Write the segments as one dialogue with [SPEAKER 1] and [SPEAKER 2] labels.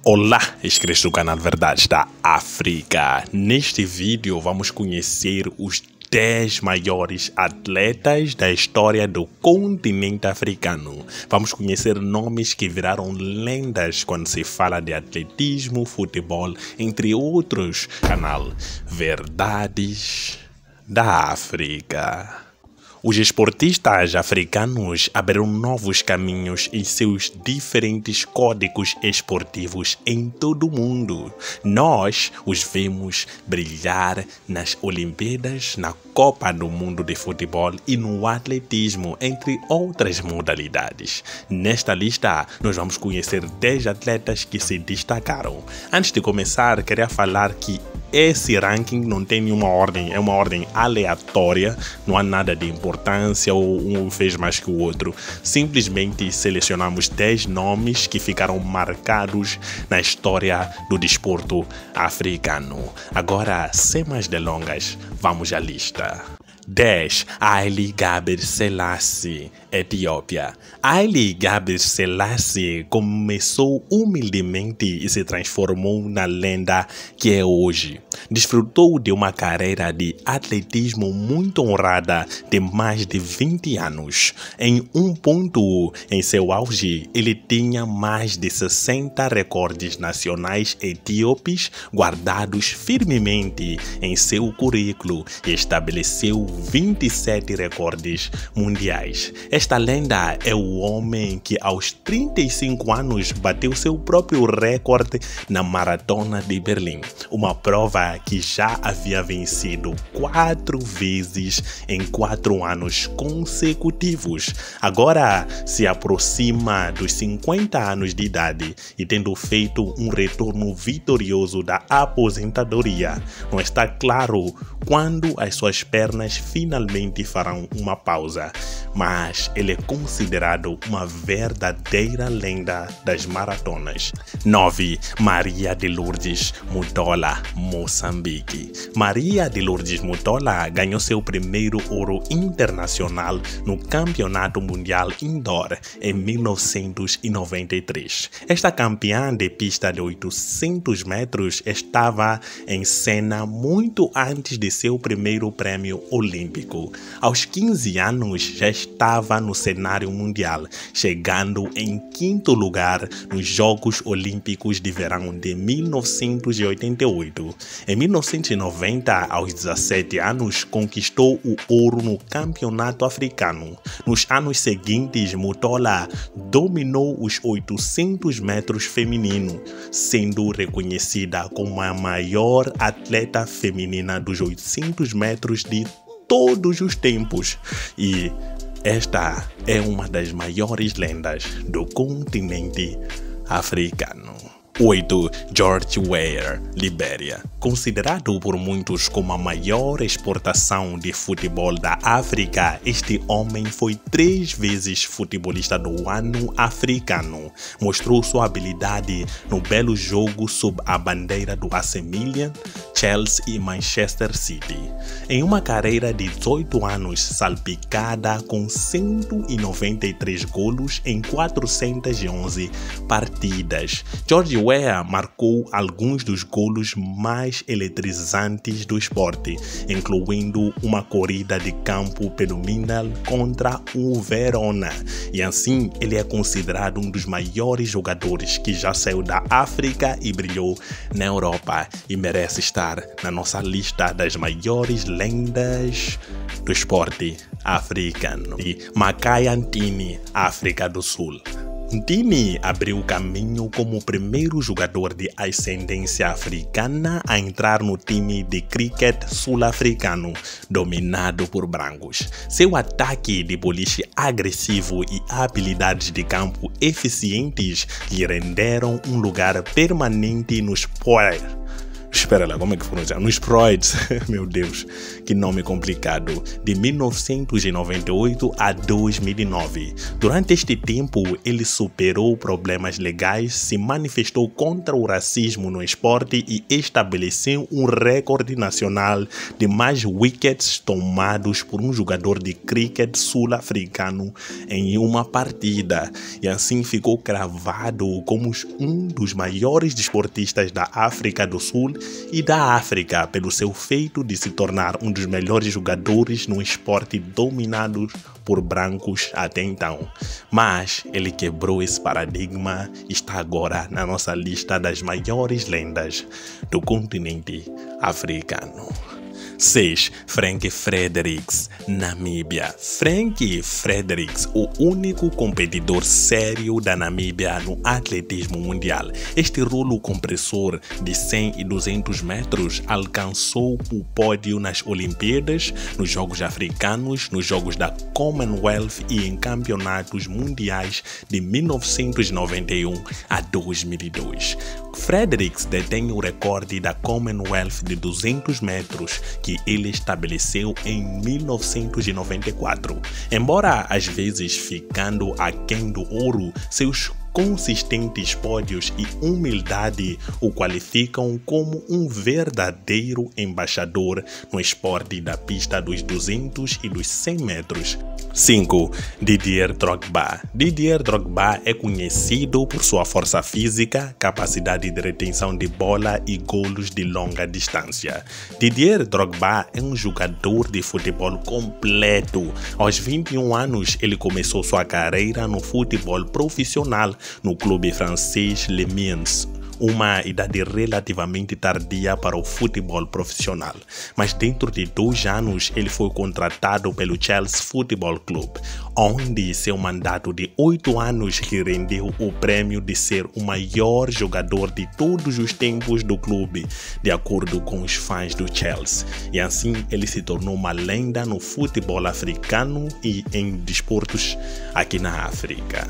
[SPEAKER 1] Olá, inscritos do canal Verdades da África. Neste vídeo vamos conhecer os 10 maiores atletas da história do continente africano. Vamos conhecer nomes que viraram lendas quando se fala de atletismo, futebol, entre outros. Canal Verdades da África. Os esportistas africanos abriram novos caminhos em seus diferentes códigos esportivos em todo o mundo. Nós os vemos brilhar nas Olimpíadas, na Copa do Mundo de Futebol e no atletismo, entre outras modalidades. Nesta lista, nós vamos conhecer 10 atletas que se destacaram. Antes de começar, queria falar que esse ranking não tem nenhuma ordem, é uma ordem aleatória, não há nada de importância ou um fez mais que o outro. Simplesmente selecionamos 10 nomes que ficaram marcados na história do desporto africano. Agora, sem mais delongas, vamos à lista. 10. Haile Gebrselassie, Etiópia. Haile Gebrselassie começou humildemente e se transformou na lenda que é hoje. Desfrutou de uma carreira de atletismo muito honrada de mais de 20 anos. Em um ponto em seu auge, ele tinha mais de 60 recordes nacionais etíopes guardados firmemente em seu currículo e estabeleceu 27 recordes mundiais. Esta lenda é o homem que aos 35 anos bateu seu próprio recorde na Maratona de Berlim, uma prova que já havia vencido 4 vezes em 4 anos consecutivos. Agora se aproxima dos 50 anos de idade e tendo feito um retorno vitorioso da aposentadoria. Não está claro quando as suas pernas finalmente farão uma pausa, mas ele é considerado uma verdadeira lenda das maratonas. 9. Maria de Lourdes Mutola, Moçambique. Maria de Lourdes Mutola ganhou seu primeiro ouro internacional no Campeonato Mundial Indoor em 1993. Esta campeã de pista de 800 metros estava em cena muito antes de seu primeiro prêmio olímpico. Aos 15 anos já estava no cenário mundial, chegando em 5º lugar nos Jogos Olímpicos de Verão de 1988. Em 1990, aos 17 anos, conquistou o ouro no Campeonato Africano. Nos anos seguintes, Mutola dominou os 800 metros feminino, sendo reconhecida como a maior atleta feminina dos 800 metros de todos os tempos. E esta é uma das maiores lendas do continente africano. 8. George Weah, Libéria. Considerado por muitos como a maior exportação de futebol da África, este homem foi 3 vezes futebolista do ano africano. Mostrou sua habilidade no belo jogo sob a bandeira do AC Milan, Chelsea e Manchester City. Em uma carreira de 18 anos salpicada com 193 golos em 411 partidas, George Weah marcou alguns dos golos mais eletrizantes do esporte, incluindo uma corrida de campo fenomenal contra o Verona. E assim, ele é considerado um dos maiores jogadores que já saiu da África e brilhou na Europa e merece estar na nossa lista das maiores lendas do esporte africano. E Makhaya Ntini, África do Sul. Ntini abriu caminho como o primeiro jogador de ascendência africana a entrar no time de cricket sul-africano, dominado por brancos. Seu ataque de boliche agressivo e habilidades de campo eficientes lhe renderam um lugar permanente nos Espera lá, como é que pronuncia? Nos Proids, meu Deus, que nome complicado, de 1998 a 2009. Durante este tempo, ele superou problemas legais, se manifestou contra o racismo no esporte e estabeleceu um recorde nacional de mais wickets tomados por um jogador de cricket sul-africano em uma partida. E assim ficou cravado como um dos maiores desportistas da África do Sul e da África pelo seu feito de se tornar um dos melhores jogadores no esporte dominado por brancos até então. Mas ele quebrou esse paradigma e está agora na nossa lista das maiores lendas do continente africano. 6. Frank Fredericks, Namíbia. Frank Fredericks, o único competidor sério da Namíbia no atletismo mundial. Este rolo compressor de 100 e 200 metros alcançou o pódio nas Olimpíadas, nos Jogos Africanos, nos Jogos da Commonwealth e em campeonatos mundiais de 1991 a 2002. Fredericks detém o recorde da Commonwealth de 200 metros que ele estabeleceu em 1994. Embora às vezes ficando aquém do ouro, seus consistentes pódios e humildade o qualificam como um verdadeiro embaixador no esporte da pista dos 200 e dos 100 metros. 5. Didier Drogba. Didier Drogba é conhecido por sua força física, capacidade de retenção de bola e golos de longa distância. Didier Drogba é um jogador de futebol completo. Aos 21 anos, ele começou sua carreira no futebol profissional no clube francês Le Mans, uma idade relativamente tardia para o futebol profissional. Mas dentro de 2 anos ele foi contratado pelo Chelsea Football Club, onde seu mandato de 8 anos lhe rendeu o prêmio de ser o maior jogador de todos os tempos do clube, de acordo com os fãs do Chelsea. E assim ele se tornou uma lenda no futebol africano e em desportos aqui na África.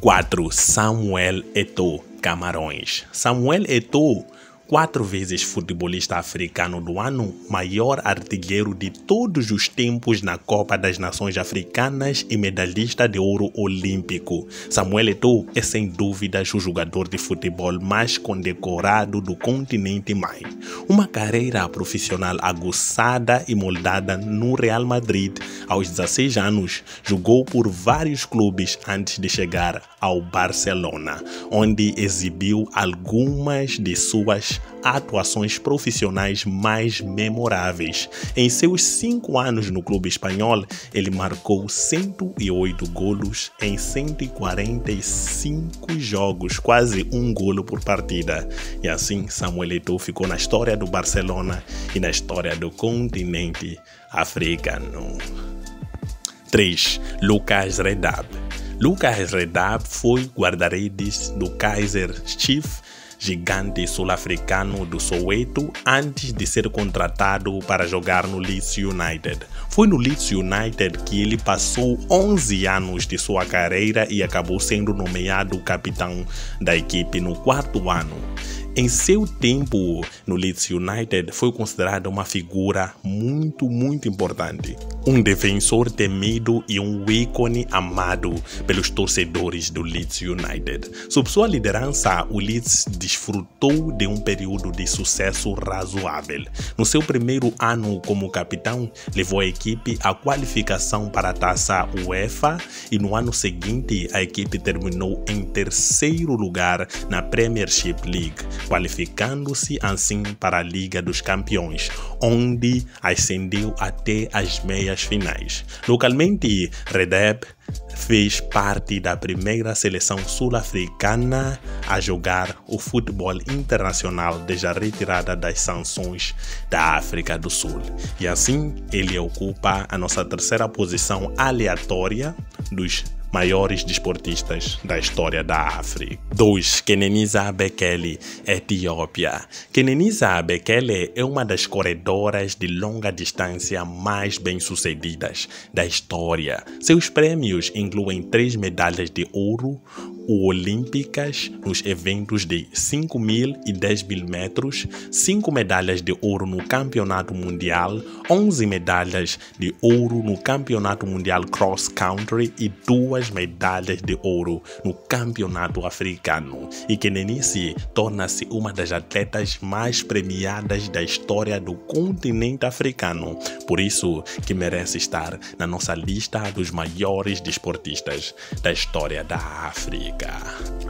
[SPEAKER 1] 4. Samuel Eto'o, Camarões. Samuel Eto'o, 4 vezes futebolista africano do ano, maior artilheiro de todos os tempos na Copa das Nações Africanas e medalhista de ouro olímpico. Samuel Eto'o é sem dúvidas o jogador de futebol mais condecorado do continente mãe. Uma carreira profissional aguçada e moldada no Real Madrid. Aos 16 anos, jogou por vários clubes antes de chegar ao Barcelona, onde exibiu algumas de suas atuações profissionais mais memoráveis. Em seus 5 anos no clube espanhol, ele marcou 108 golos em 145 jogos, quase um golo por partida. E assim, Samuel Eto'o ficou na história do Barcelona e na história do continente africano. 3. Lucas Redab. Lucas Redab foi guarda-redes do Kaizer Chiefs, gigante sul-africano do Soweto, antes de ser contratado para jogar no Leeds United. Foi no Leeds United que ele passou 11 anos de sua carreira e acabou sendo nomeado capitão da equipe no 4º ano. Em seu tempo no Leeds United, foi considerado uma figura muito importante. Um defensor temido e um ícone amado pelos torcedores do Leeds United. Sob sua liderança, o Leeds desfrutou de um período de sucesso razoável. No seu primeiro ano como capitão, levou a equipe à qualificação para a taça UEFA e no ano seguinte a equipe terminou em 3º lugar na Premiership League, qualificando-se assim para a Liga dos Campeões, onde ascendeu até as meias finais. Localmente, Redab fez parte da primeira seleção sul-africana a jogar o futebol internacional desde a retirada das sanções da África do Sul. E assim, ele ocupa a nossa 3ª posição aleatória dos maiores desportistas da história da África. 2. Kenenisa Bekele, Etiópia. Kenenisa Bekele é uma das corredoras de longa distância mais bem-sucedidas da história. Seus prêmios incluem 3 medalhas de ouro olímpicas nos eventos de 5.000 e 10.000 metros, 5 medalhas de ouro no Campeonato Mundial, 11 medalhas de ouro no Campeonato Mundial Cross Country e 2 medalhas de ouro no Campeonato Africano. E Kenenisa torna-se uma das atletas mais premiadas da história do continente africano. Por isso que merece estar na nossa lista dos maiores desportistas da história da África.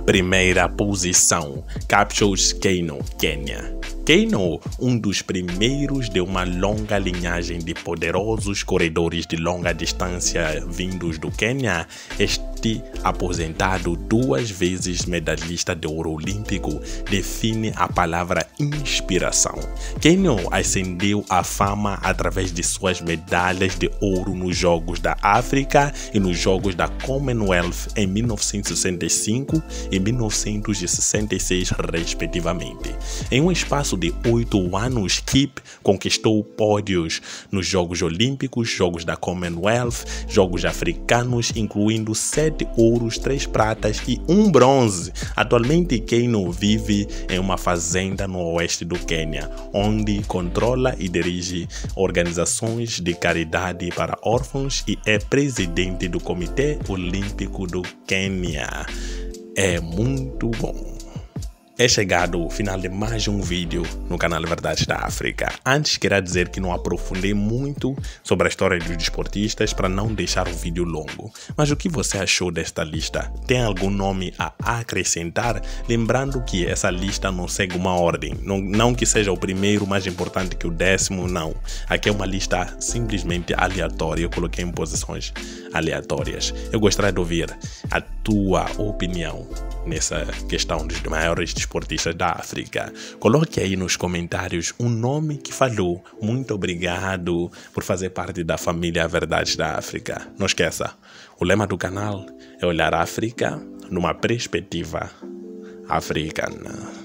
[SPEAKER 1] Primeira posição, Cassius Keino, Quênia. Keino, um dos primeiros de uma longa linhagem de poderosos corredores de longa distância vindos do Quênia, este aposentado 2 vezes medalhista de ouro olímpico, define a palavra inspiração. Keino ascendeu à fama através de suas medalhas de ouro nos Jogos da África e nos Jogos da Commonwealth em 1965 e 1966, respectivamente. Em um espaço de 8 anos, Kip conquistou pódios nos Jogos Olímpicos, Jogos da Commonwealth, Jogos Africanos, incluindo 7 ouros, 3 pratas e 1 bronze. Atualmente, Keino vive em uma fazenda no oeste do Quênia, onde controla e dirige organizações de caridade para órfãos e é presidente do Comitê Olímpico do Quênia. É muito bom. É chegado o final de mais um vídeo no canal Verdades da África. Antes, queria dizer que não aprofundei muito sobre a história dos desportistas para não deixar o vídeo longo. Mas o que você achou desta lista? Tem algum nome a acrescentar? Lembrando que essa lista não segue uma ordem. Não que seja o primeiro mais importante que o 10º, não. Aqui é uma lista simplesmente aleatória. Eu coloquei em posições aleatórias. Eu gostaria de ouvir a tua opinião nessa questão dos maiores desportistas da África. Coloque aí nos comentários um nome que falou. Muito obrigado por fazer parte da família Verdades da África. Não esqueça, o lema do canal é olhar a África numa perspectiva africana.